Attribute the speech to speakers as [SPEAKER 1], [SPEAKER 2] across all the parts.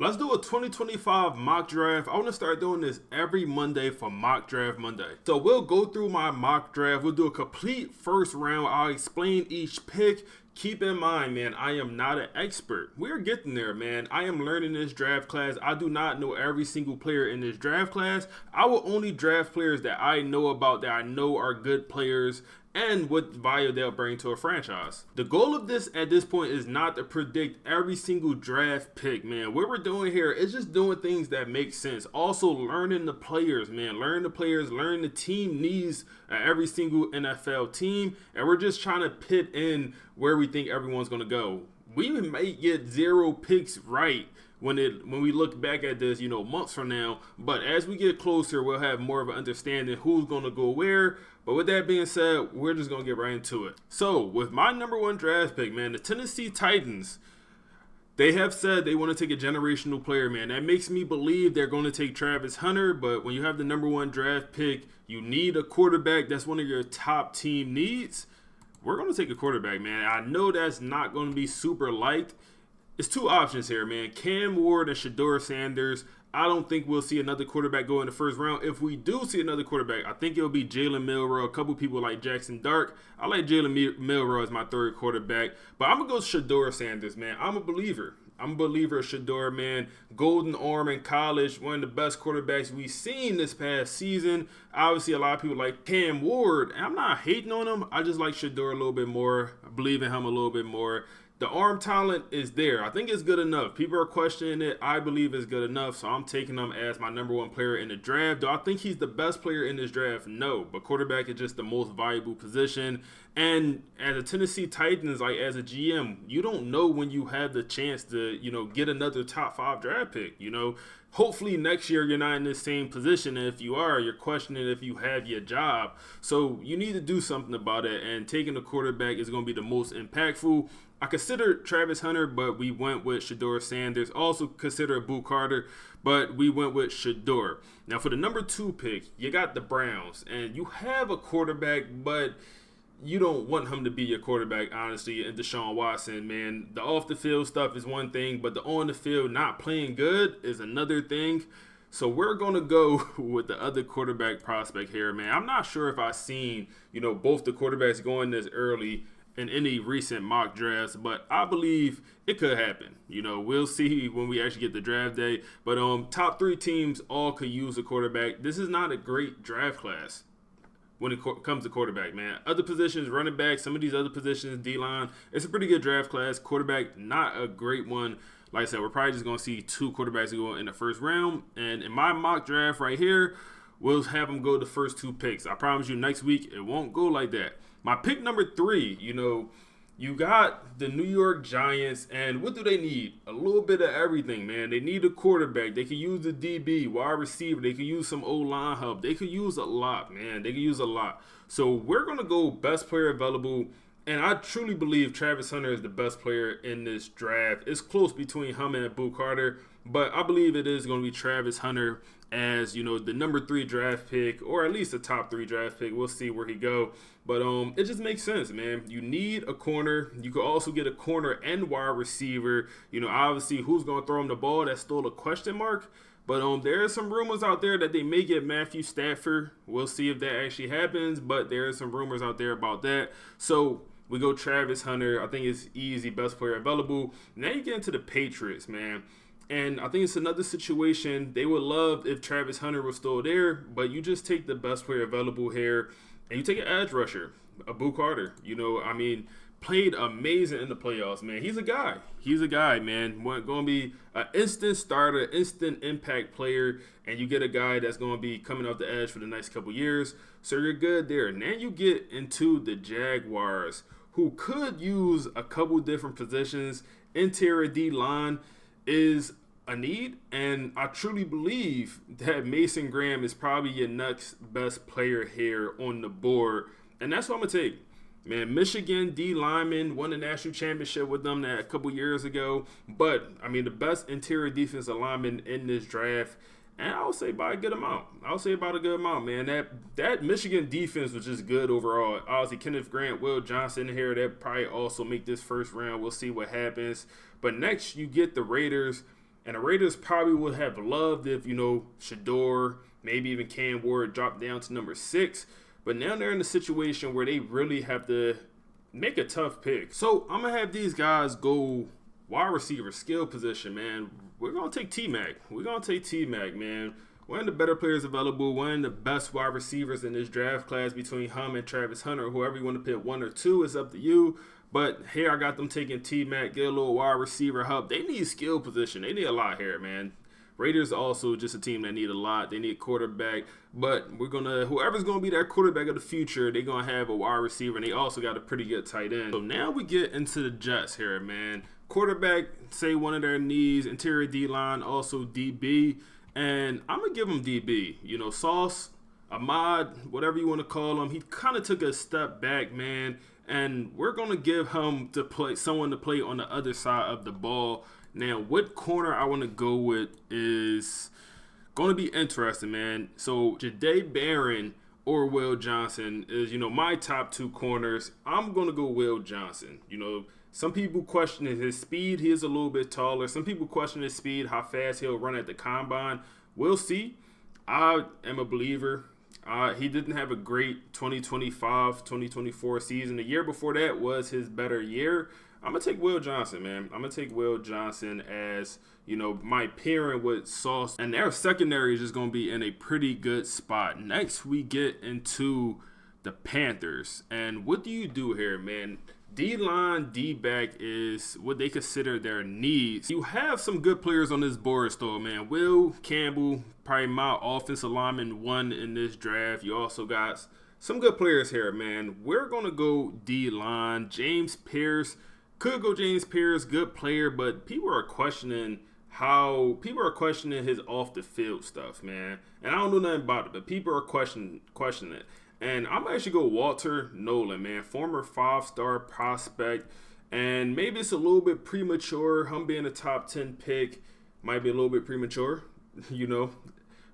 [SPEAKER 1] Let's do a 2025 mock draft. I want to start doing this every Monday for Mock Draft Monday. So we'll go through my mock draft. We'll do a complete first round. I'll explain each pick. Keep in mind, man, I am not an expert. We're getting there, man. I am learning this draft class. I do not know every single player in this draft class. I will only draft players that I know about, that I know are good players, and what value they'll bring to a franchise. The goal of this at this point is not to predict every single draft pick, man. What we're doing here is just doing things that make sense. Also learning the players, man. Learn the players, learn the team needs every single NFL team, and we're just trying to pit in where we think everyone's going to go. We may get 0 picks right when we look back at this, months from now. But as we get closer, we'll have more of an understanding who's going to go where. But with that being said, we're just going to get right into it. So with my number 1 draft pick, man, the Tennessee Titans, they have said they want to take a generational player, man. That makes me believe they're going to take Travis Hunter. But when you have the number 1 draft pick, you need a quarterback. That's one of your top team needs. We're going to take a quarterback, man. I know that's not going to be super liked. It's 2 options here, man. Cam Ward and Shedeur Sanders. I don't think we'll see another quarterback go in the first round. If we do see another quarterback, I think it'll be Jalen Milroe. A couple people like Jackson Dart. I like Jalen Milroe as my 3rd quarterback. But I'm going to go Shedeur Sanders, man. I'm a believer. I'm a believer of Shedeur, man. Golden arm in college. One of the best quarterbacks we've seen this past season. Obviously, a lot of people like Cam Ward. And I'm not hating on him. I just like Shedeur a little bit more. I believe in him a little bit more. The arm talent is there. I think it's good enough. People are questioning it. I believe it's good enough, so I'm taking him as my number 1 player in the draft. Do I think he's the best player in this draft? No, but quarterback is just the most valuable position. And as a Tennessee Titans, like as a GM, you don't know when you have the chance to, get another top 5 draft pick. Hopefully next year you're not in the same position. And if you are, you're questioning if you have your job. So you need to do something about it. And taking a quarterback is going to be the most impactful. I considered Travis Hunter, but we went with Shedeur Sanders. Also consider Boo Carter, but we went with Shedeur. Now for the number 2 pick, you got the Browns. And you have a quarterback, but you don't want him to be your quarterback, honestly, and Deshaun Watson, man. The off-the-field stuff is one thing, but the on-the-field not playing good is another thing. So we're going to go with the other quarterback prospect here, man. I'm not sure if I've seen, both the quarterbacks going this early in any recent mock drafts, but I believe it could happen. We'll see when we actually get the draft day. But top 3 teams all could use a quarterback. This is not a great draft class when it comes to quarterback, man. Other positions, running back, some of these other positions, D-line, it's a pretty good draft class. Quarterback, not a great one. Like I said, we're probably just going to see 2 quarterbacks go in the first round. And in my mock draft right here, we'll have them go the first 2 picks. I promise you next week, it won't go like that. My pick number 3, you got the New York Giants, and what do they need? A little bit of everything, man. They need a quarterback. They could use the DB, wide receiver. They could use some O-line help. They could use a lot, man. They could use a lot. So we're going to go best player available, and I truly believe Travis Hunter is the best player in this draft. It's close between him and Boo Carter, but I believe it is going to be Travis Hunter as, the number 3 draft pick, or at least a top 3 draft pick. We'll see where he go. But it just makes sense, man. You need a corner. You could also get a corner and wide receiver. Obviously, who's going to throw him the ball? That's still a question mark. But there are some rumors out there that they may get Matthew Stafford. We'll see if that actually happens. But there are some rumors out there about that. So we go Travis Hunter. I think it's easy, best player available. Now you get into the Patriots, man. And I think it's another situation. They would love if Travis Hunter was still there, but you just take the best player available here, and you take an edge rusher, a Boo Carter. Played amazing in the playoffs, man. He's a guy. He's a guy, man. Going to be an instant starter, instant impact player, and you get a guy that's going to be coming off the edge for the next couple years. So you're good there. Now you get into the Jaguars, who could use a couple different positions. Interior D-line is a need, and I truly believe that Mason Graham is probably your next best player here on the board, and that's what I'm going to take. Man, Michigan D lineman won the national championship with them a couple years ago, but, the best interior defensive lineman in this draft, and I would say by a good amount. Man. That Michigan defense was just good overall. Obviously, Kenneth Grant, Will Johnson here, that probably also make this first round. We'll see what happens. But next, you get the Raiders. And the Raiders probably would have loved if, Shador, maybe even Cam Ward dropped down to number 6. But now they're in a situation where they really have to make a tough pick. So I'm going to have these guys go wide receiver skill position, man. We're going to take T-Mac. We're going to take T-Mac, man. One of the better players available, one of the best wide receivers in this draft class between him and Travis Hunter. Whoever you want to pick, 1 or 2, is up to you. But here I got them taking T-Mac, get a little wide receiver help. They need skill position. They need a lot here, man. Raiders also just a team that need a lot. They need a quarterback. But whoever's going to be that quarterback of the future, they're going to have a wide receiver. And they also got a pretty good tight end. So now we get into the Jets here, man. Quarterback, say one of their needs. Interior D-line, also DB. And I'm going to give him DB. Sauce, Ahmad, whatever you want to call him, he kind of took a step back, man. And we're going to give him someone to play on the other side of the ball. Now, what corner I want to go with is going to be interesting, man. So, Jahdae Barron or Will Johnson is, my top 2 corners. I'm going to go Will Johnson. Some people question his speed. He is a little bit taller. Some people question his speed, how fast he'll run at the combine. We'll see. I am a believer. He didn't have a great 2025-2024 season. The year before that was his better year. I'm going to take Will Johnson, man. I'm going to take Will Johnson as, my pairing with Sauce. And their secondary is just going to be in a pretty good spot. Next, we get into the Panthers. And what do you do here, man? D-line, D-back is what they consider their needs. You have some good players on this board still, man. Will Campbell, probably my offensive lineman 1 in this draft. You also got some good players here, man. We're going to go D-line. James Pierce, could go James Pierce, good player, but people are questioning his off-the-field stuff, man. And I don't know nothing about it, but people are questioning it. And I'm actually go Walter Nolan, man, former 5-star prospect. And maybe it's a little bit premature. Him being a top 10 pick might be a little bit premature,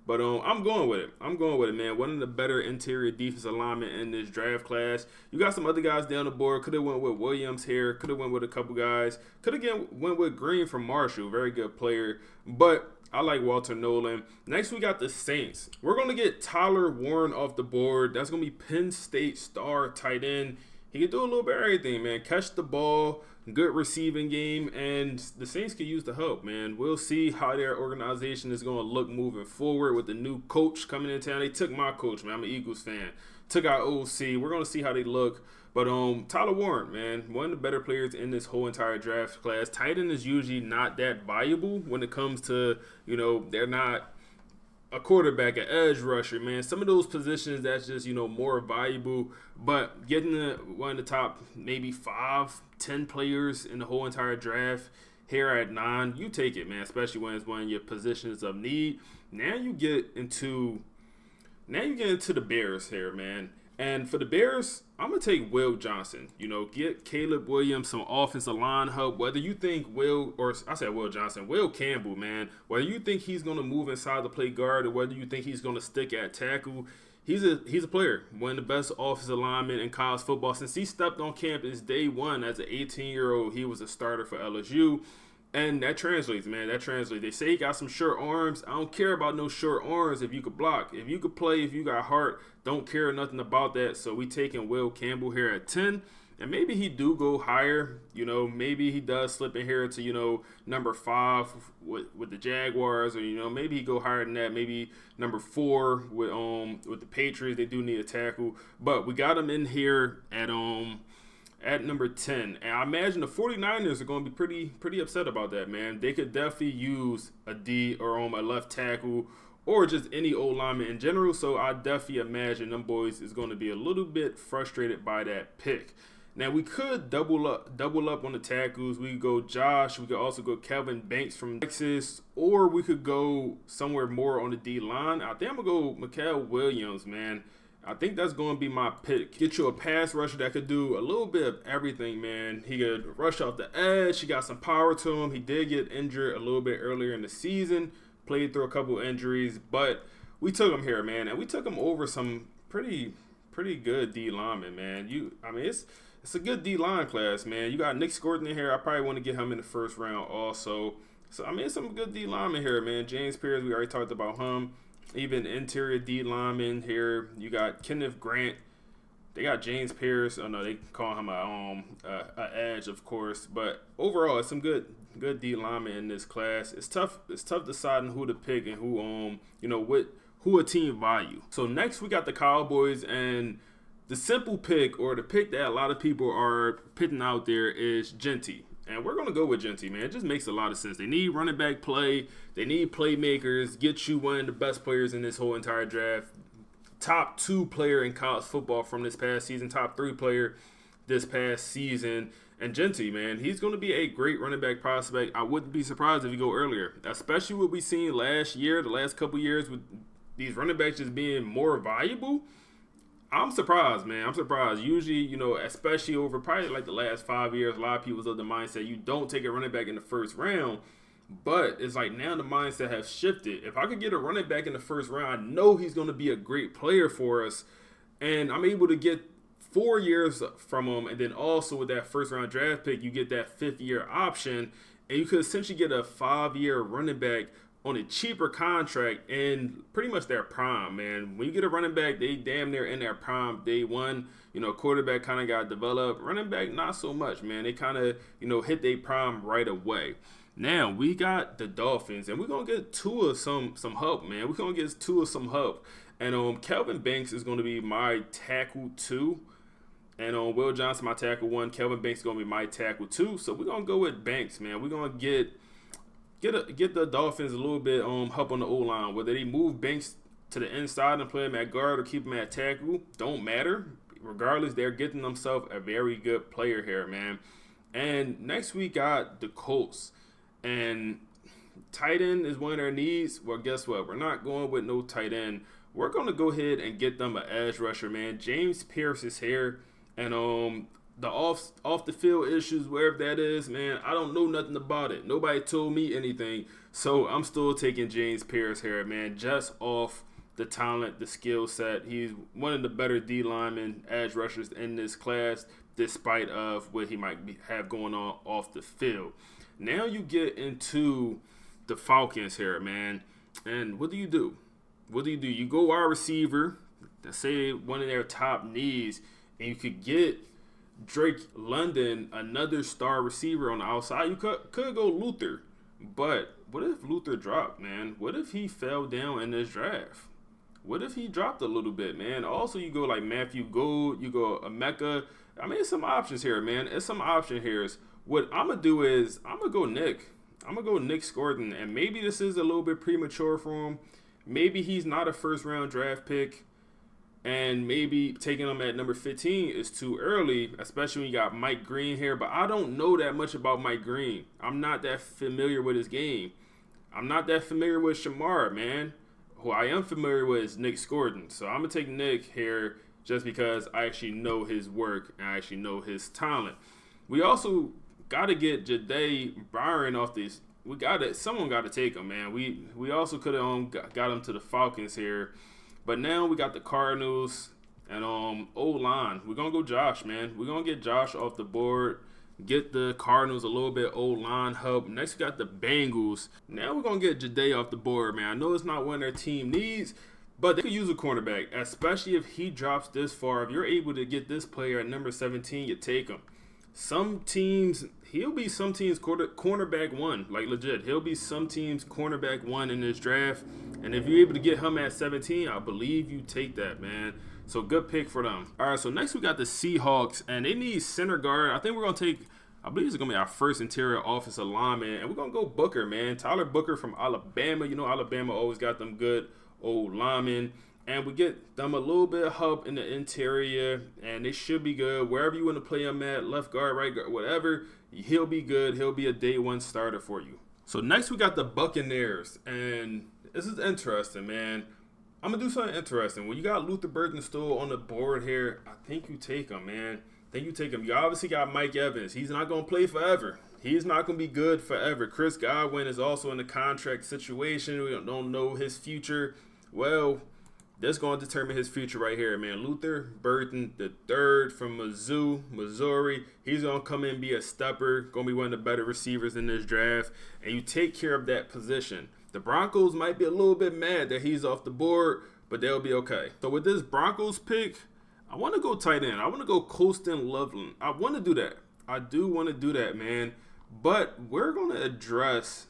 [SPEAKER 1] But I'm going with it. Man. One of the better interior defensive linemen in this draft class. You got some other guys down the board. Could have went with Williams here. Could have went with a couple guys. Could have went with Green from Marshall. Very good player. But I like Walter Nolan. Next, we got the Saints. We're going to get Tyler Warren off the board. That's going to be Penn State star tight end. He can do a little bit of everything, man. Catch the ball, good receiving game, and the Saints could use the help, man. We'll see how their organization is going to look moving forward with the new coach coming in town. They took my coach, man. I'm an Eagles fan. Took our OC. We're going to see how they look. But Tyler Warren, man, one of the better players in this whole entire draft class. Tight end is usually not that valuable when it comes to, they're not a quarterback, an edge rusher, man. Some of those positions that's just, more valuable. But getting one of the top maybe 5-10 players in the whole entire draft here at 9, you take it, man, especially when it's one of your positions of need. Now you get into the Bears here, man. And for the Bears, I'm going to take Will Johnson. Get Caleb Williams some offensive line help. Whether you think Will Campbell, man. Whether you think he's going to move inside the play guard or whether you think he's going to stick at tackle, he's a player. One of the best offensive linemen in college football. Since he stepped on campus day 1 as an 18-year-old, he was a starter for LSU. And that translates, man. That translates. They say he got some short arms. I don't care about no short arms if you could block. If you could play, if you got heart, don't care nothing about that. So we taking Will Campbell here at 10. And maybe he do go higher. Maybe he does slip in here to, number 5 with the Jaguars. Or, maybe he go higher than that. Maybe number 4 with the Patriots. They do need a tackle. But we got him in here at number 10. And I imagine the 49ers are going to be pretty upset about that, man. They could definitely use a D or a left tackle or just any old lineman in general. So I definitely imagine them boys is going to be a little bit frustrated by that pick. Now, we could double up on the tackles. We could go Josh. We could also go Kelvin Banks from Texas. Or we could go somewhere more on the D-line. I think I'm going to go Mikael Williams, man. I think that's going to be my pick. Get you a pass rusher that could do a little bit of everything, man. He could rush off the edge. He got some power to him. He did get injured a little bit earlier in the season. Played through a couple injuries. But we took him here, man. And we took him over some pretty good D linemen, man. It's a good D line class, man. You got Nick Scorton in here. I probably want to get him in the first round also. So, I mean, some good D linemen here, man. James Pierce, we already talked about him. Even interior D linemen here. You got Kenneth Grant. They got James Pierce. Oh, no, they call him a edge, of course. But overall, it's some good D linemen in this class. It's tough deciding who to pick and who a team value. So next we got the Cowboys, and the simple pick, or the pick that a lot of people are putting out there, is Genty. And we're going to go with Genty, man. It just makes a lot of sense. They need running back play. They need playmakers. Get you one of the best players in this whole entire draft. Top 2 player in college football from this past season. Top 3 player this past season. And Genty, man, he's going to be a great running back prospect. I wouldn't be surprised if he go earlier. Especially what we seen last year, the last couple years, with these running backs just being more valuable. I'm surprised, man. I'm surprised. Usually, especially over probably like the last 5 years, a lot of people's of the mindset you don't take a running back in the first round. But it's like now the mindset has shifted. If I could get a running back in the first round, I know he's going to be a great player for us. And I'm able to get 4 years from him. And then also with that first round draft pick, you get that 5th year option. And you could essentially get a 5-year running back on a cheaper contract in pretty much their prime, man. When you get a running back, they damn near in their prime day one. Quarterback kind of got developed. Running back, not so much, man. They kind of, hit their prime right away. Now, we got the Dolphins, and we're going to get Tua some help, man. We're going to get Tua some help. And Kelvin Banks is going to be my tackle 2. And Will Johnson, my tackle 1. Kelvin Banks is going to be my tackle 2. So we're going to go with Banks, man. We're going to get the Dolphins a little bit help on the O-line. Whether they move Banks to the inside and play him at guard or keep him at tackle, don't matter. Regardless, they're getting themselves a very good player here, man. And next we got the Colts. And tight end is one of their needs. Well, guess what? We're not going with no tight end. We're going to go ahead and get them an edge rusher, man. James Pierce is here. And the off the field issues, wherever that is, man, I don't know nothing about it. Nobody told me anything. So I'm still taking James Pierce here, man, just off the talent, the skill set. He's one of the better D linemen, edge rushers in this class, despite of what he might have going on off the field. Now you get into the Falcons here, man. And what do you do? You go wide receiver, let's say one of their top needs, and you could get Drake London, another star receiver on the outside. You could go Luther. But what if Luther dropped, man? What if he fell down in this draft? What if he dropped a little bit, man? Also, you go like Matthew Gould, you go Emeka. I mean, it's some options here, man. It's some option here. What I'm going to do is I'm going to go Nick. I'm going to go Nick Scordon. And maybe this is a little bit premature for him. Maybe he's not a first-round draft pick. And maybe taking him at number 15 is too early, especially when you got Mike Green here. But I don't know that much about Mike Green. I'm not that familiar with his game. I'm not that familiar with Shamar, man. Who I am familiar with is Nick Scordon. So I'm going to take Nick here just because I actually know his work and I actually know his talent. We also got to get Jahdae Byron off this. Someone got to take him, man. We also could have got him to the Falcons here. But now we got the Cardinals and O-line. We're going to go Josh, man. We're going to get Josh off the board. Get the Cardinals a little bit O-line help. Next, we got the Bengals. Now we're going to get Jahdae off the board, man. I know it's not one their team needs, but they could use a cornerback, especially if he drops this far. If you're able to get this player at number 17, you take him. He'll be some teams' cornerback 1, like legit. He'll be some teams' cornerback 1 in this draft. And if you're able to get him at 17, I believe you take that, man. So good pick for them. All right, so next we got the Seahawks, and they need center guard. I think we're going to take, I believe it's going to be our first interior offensive lineman, and we're going to go Booker, man. Tyler Booker from Alabama. You know Alabama always got them good old linemen. And we get them a little bit of help in the interior, and they should be good. Wherever you want to play him at, left guard, right guard, whatever, he'll be good. He'll be a day one starter for you. So next we got the Buccaneers, and this is interesting, man. I'm going to do something interesting. When you got Luther Burton still on the board here, I think you take him, man. I think you take him. You obviously got Mike Evans. He's not going to play forever. He's not going to be good forever. Chris Godwin is also in a contract situation. We don't know his future. Well, That's going to determine his future right here, man. Luther Burton, the third from Mizzou, Missouri. He's going to come in and be a stepper, going to be one of the better receivers in this draft, and you take care of that position. The Broncos might be a little bit mad that he's off the board, but they'll be okay. So with this Broncos pick, I want to go tight end. I want to go Colston Loveland. I want to do that. I do want to do that, man. But we're going to address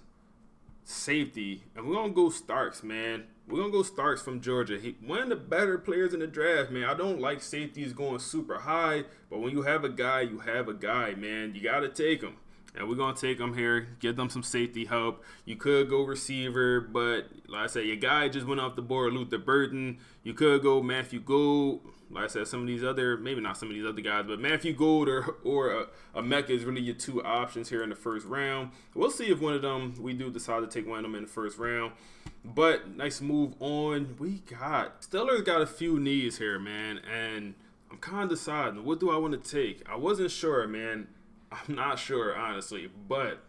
[SPEAKER 1] safety, and we're going to go Starks, man. We're going to go Starks from Georgia. One of the better players in the draft, man. I don't like safeties going super high, but when you have a guy, you have a guy, man. You got to take him. And we're going to take them here, give them some safety help. You could go receiver, but like I said, your guy just went off the board, Luther Burton. You could go Matthew Gould. Like I said, some of these other, maybe not some of these other guys, but Matthew Gould or a Mecca is really your two options here in the first round. We'll see if one of them, we do decide to take one of them in the first round. But nice move on. Steelers got a few needs here, man, and I'm kind of deciding, what do I want to take? I wasn't sure, man. I'm not sure, honestly, but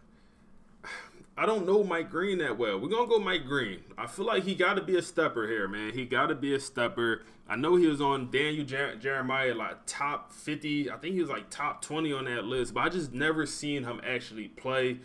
[SPEAKER 1] I don't know Mike Green that well. We're going to go Mike Green. I feel like he got to be a stepper here, man. He got to be a stepper. I know he was on Daniel Jeremiah, like top 50. I think he was like top 20 on that list, but I just never seen him actually play.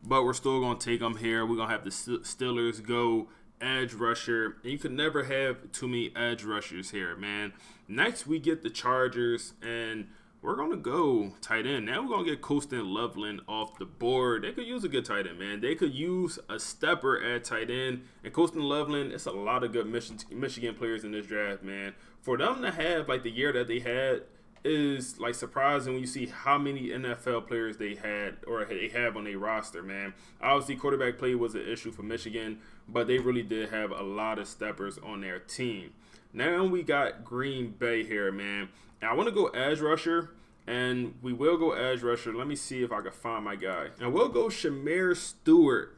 [SPEAKER 1] But we're still going to take him here. We're going to have the Steelers go edge rusher. And you could never have too many edge rushers here, man. Next, we get the Chargers, and we're going to go tight end. Now we're going to get Colston Loveland off the board. They could use a good tight end, man. They could use a stepper at tight end. And Colston Loveland, it's a lot of good Michigan players in this draft, man. For them to have, like, the year that they had is, like, surprising when you see how many NFL players they had or they have on their roster, man. Obviously, quarterback play was an issue for Michigan, but they really did have a lot of steppers on their team. Now we got Green Bay here, man. And I want to go edge rusher, and we will go edge rusher. Let me see if I can find my guy. And we'll go Shamar Stewart.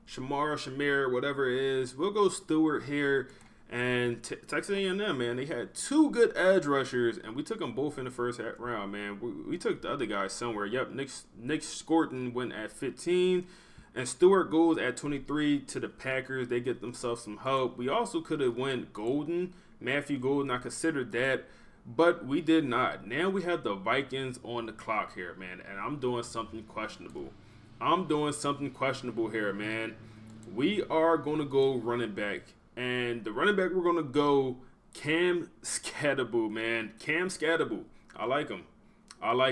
[SPEAKER 1] Shamar, whatever it is. We'll go Stewart here. And Texas A&M, man, they had two good edge rushers, and we took them both in the first round, man. We took the other guy somewhere. Yep, Nick Scorton went at 15, and Stewart goes at 23 to the Packers. They get themselves some help. We also could have went Matthew Golden. I considered that, but we did not. Now we have the Vikings on the clock here, man, and I'm doing something questionable. Here, man. We are going to go running back. And the running back we're going to go, Cam Skattebo, man. Cam Skattebo. I like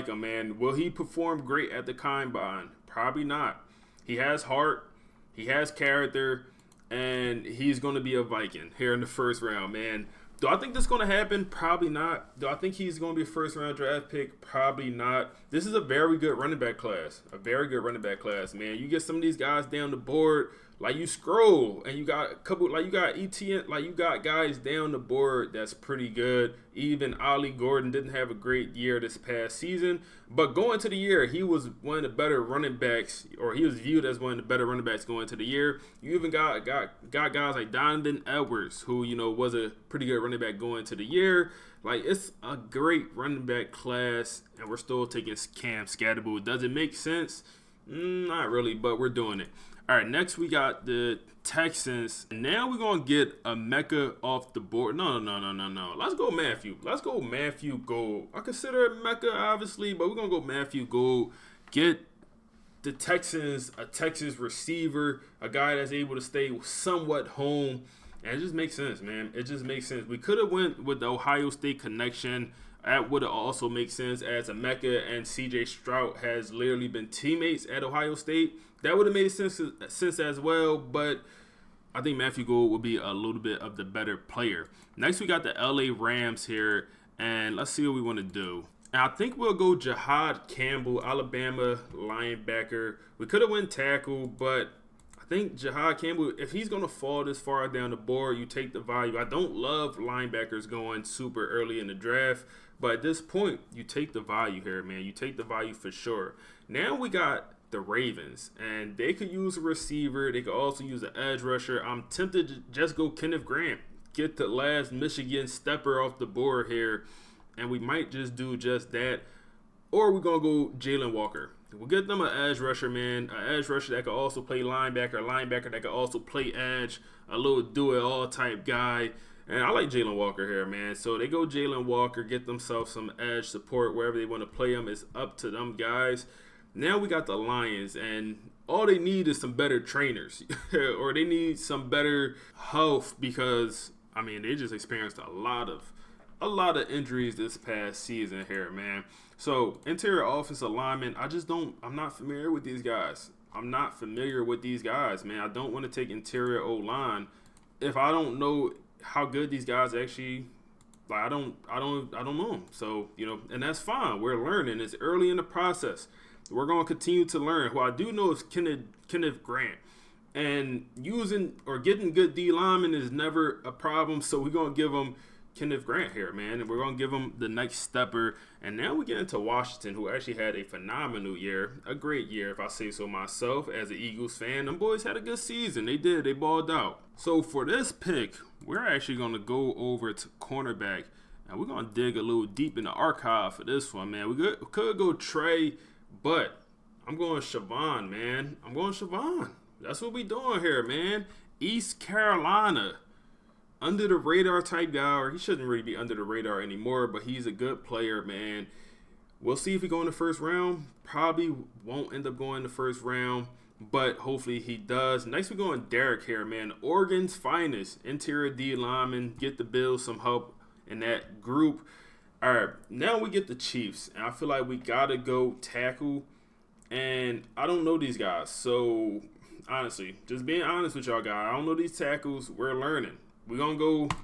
[SPEAKER 1] him, man. Will he perform great at the Combine? Probably not. He has heart. He has character. And he's going to be a Viking here in the first round, man. Do I think this is going to happen? Probably not. Do I think he's going to be a first-round draft pick? Probably not. This is a very good running back class. Man. You get some of these guys down the board, like you scroll, and you got a couple, like you got ETN, like you got guys down the board that's pretty good. Even Ollie Gordon didn't have a great year this past season, but going into the year, he was one of the better running backs, or he was viewed as one of the better running backs going into the year. You even got guys like Donovan Edwards, who, you know, was a pretty good running back going into the year. Like, it's a great running back class, and we're still taking Cam Skattebo. Does it make sense? Not really, but we're doing it. All right, next we got the Texans. Now we're going to get a Mecca off the board. No. Let's go Matthew Gould. I consider it Mecca, obviously, but we're going to go Matthew Gould. Get the Texans a Texas receiver, a guy that's able to stay somewhat home. And it just makes sense, man. It just makes sense. We could have went with the Ohio State connection. That would have also made sense, as Emeka and C.J. Stroud has literally been teammates at Ohio State. That would have made sense as well, but I think Matthew Gould will be a little bit of the better player. Next, we got the L.A. Rams here, and let's see what we want to do. And I think we'll go Jahad Campbell, Alabama linebacker. We could have went tackle, but I think Jahad Campbell, if he's going to fall this far down the board, you take the value. I don't love linebackers going super early in the draft, but at this point, you take the value here, man. You take the value for sure. Now we got the Ravens, and they could use a receiver. They could also use an edge rusher. I'm tempted to just go Kenneth Grant, get the last Michigan stepper off the board here, and we might just do just that. Or we're going to go Jalen Walker. We'll get them an edge rusher, man. An edge rusher that could also play linebacker, a linebacker that could also play edge, a little do-it-all type guy. And I like Jalen Walker here, man. So they go Jalen Walker, get themselves some edge support wherever they want to play him. It's up to them guys. Now we got the Lions, and all they need is some better trainers, or they need some better health because I mean they just experienced a lot of injuries this past season here, man. So interior offensive lineman, I'm not familiar with these guys. I'm not familiar with these guys, man. I don't want to take interior O line if I don't know how good these guys actually. Like I don't know them. So and that's fine. We're learning. It's early in the process. We're going to continue to learn. Who I do know is Kenneth Grant. And using or getting good D linemen is never a problem. So we're going to give him Kenneth Grant here, man. And we're going to give him the next stepper. And now we get into Washington, who actually had a phenomenal year. A great year, if I say so myself, as an Eagles fan. Them boys had a good season. They did. They balled out. So for this pick, we're actually going to go over to cornerback. And we're going to dig a little deep in the archive for this one, man. We could go Trey. But I'm going Siobhan, man. I'm going Siobhan. That's what we doing here, man. East Carolina. Under the radar type guy, or he shouldn't really be under the radar anymore, but he's a good player, man. We'll see if he go in the first round. Probably won't end up going in the first round, but hopefully he does. Next, we're going Derek here, man. Oregon's finest interior D lineman. Get the Bills some help in that group. All right, now we get the Chiefs, and I feel like we got to go tackle, and I don't know these guys. So, honestly, just being honest with y'all guys, I don't know these tackles. We're learning. We're going to go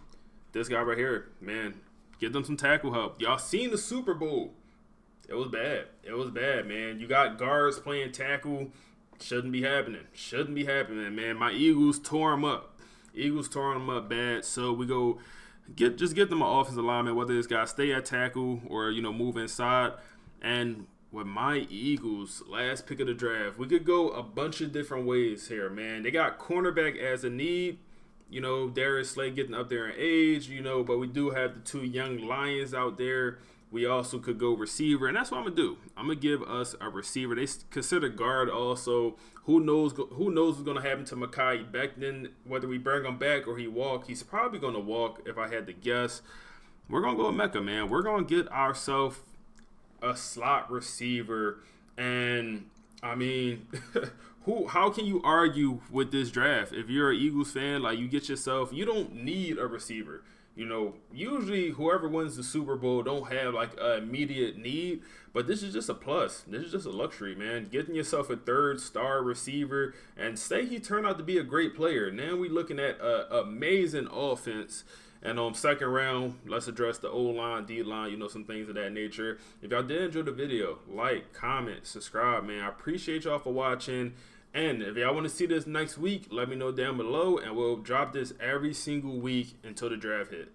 [SPEAKER 1] this guy right here, man. Get them some tackle help. Y'all seen the Super Bowl. It was bad. It was bad, man. You got guards playing tackle. Shouldn't be happening. Shouldn't be happening, man. My Eagles tore them up. Eagles tore them up bad, so we go – get them an offensive lineman, whether this guy stay at tackle or, move inside. And with my Eagles, last pick of the draft, we could go a bunch of different ways here, man. They got cornerback as a need. Darius Slay getting up there in age, but we do have the two young Lions out there. We also could go receiver, and that's what I'm going to do. I'm going to give us a receiver. They consider guard also. Who knows what's going to happen to Mekhi Becton, whether we bring him back or he walk. He's probably going to walk if I had to guess. We're going to go with Mecca, man. We're going to get ourselves a slot receiver, and, I mean, how can you argue with this draft? If you're an Eagles fan, like you don't need a receiver. Usually whoever wins the Super Bowl don't have like an immediate need, but this is just a plus. This is just a luxury, man. Getting yourself a third-star receiver, and say he turned out to be a great player. Now we looking at an amazing offense. And on second round, let's address the O-line, D-line, some things of that nature. If y'all did enjoy the video, like, comment, subscribe, man. I appreciate y'all for watching. And if y'all want to see this next week, let me know down below, and we'll drop this every single week until the draft hit.